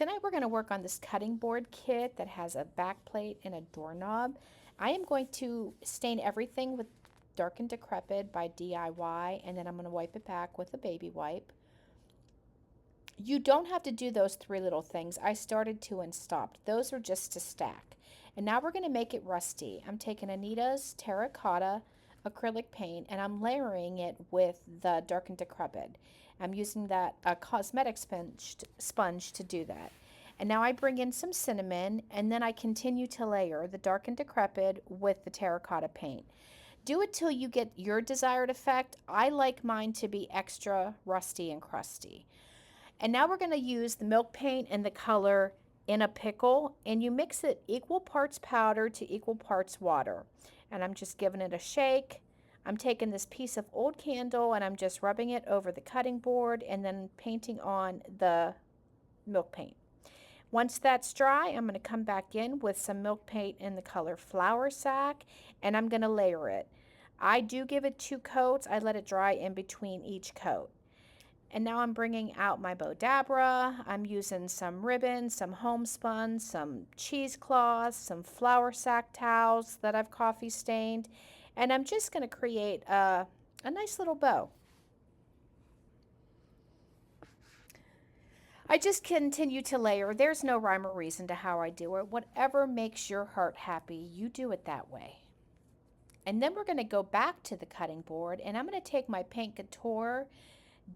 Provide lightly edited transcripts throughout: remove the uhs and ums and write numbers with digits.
Tonight we're going to work on this cutting board kit that has a back plate and a doorknob. I am going to stain everything with Dark and Decrepit by DIY, and then I'm going to wipe it back with a baby wipe. You don't have to do those three little things. I started to and stopped. Those are just to stack. And now we're going to make it rusty. I'm taking Anita's terracotta acrylic paint and I'm layering it with the Dark and Decrepit. I'm using that cosmetic sponge to do that. And now I bring in some cinnamon and then I continue to layer the Dark and Decrepit with the terracotta paint. Do it till you get your desired effect. I like mine to be extra rusty and crusty. And now we're going to use the milk paint and the color in a pickle, and you mix it equal parts powder to equal parts water. And I'm just giving it a shake. I'm taking this piece of old candle and I'm just rubbing it over the cutting board and then painting on the milk paint. Once that's dry, I'm going to come back in with some milk paint in the color Flour Sack, and I'm going to layer it. I do give it 2 coats. I let it dry in between each coat. And now I'm bringing out my Bodabra. I'm using some ribbon, some homespun, some cheesecloths, some flour sack towels that I've coffee stained. And I'm just going to create a nice little bow. I just continue to layer. There's no rhyme or reason to how I do it. Whatever makes your heart happy, you do it that way. And then we're going to go back to the cutting board and I'm going to take my Paint Couture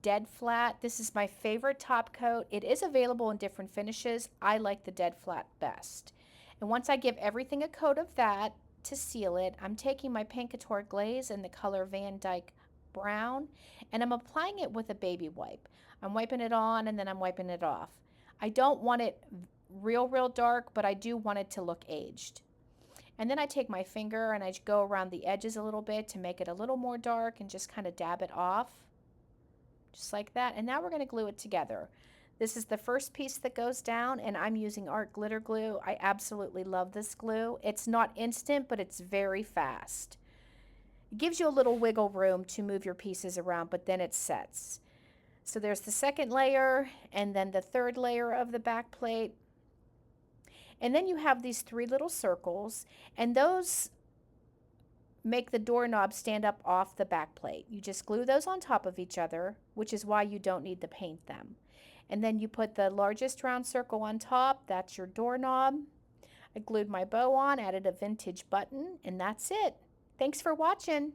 Dead Flat. This is my favorite top coat. It is available in different finishes. I like the Dead Flat best. And once I give everything a coat of that to seal it, I'm taking my Paint Couture Glaze in the color Van Dyke Brown and I'm applying it with a baby wipe. I'm wiping it on and then I'm wiping it off. I don't want it real dark, but I do want it to look aged. And then I take my finger and I go around the edges a little bit to make it a little more dark and just kind of dab it off. Just like that. And now we're going to glue it together. This is the first piece that goes down and I'm using Art Glitter Glue. I absolutely love this glue. It's not instant, but it's very fast. It gives you a little wiggle room to move your pieces around, but then it sets. So there's the second layer and then the third layer of the back plate. And then you have these 3 little circles and those make the doorknob stand up off the back plate. You just glue those on top of each other, which is why you don't need to paint them. And then you put the largest round circle on top. That's your doorknob. I glued my bow on, added a vintage button, and that's it. Thanks for watching.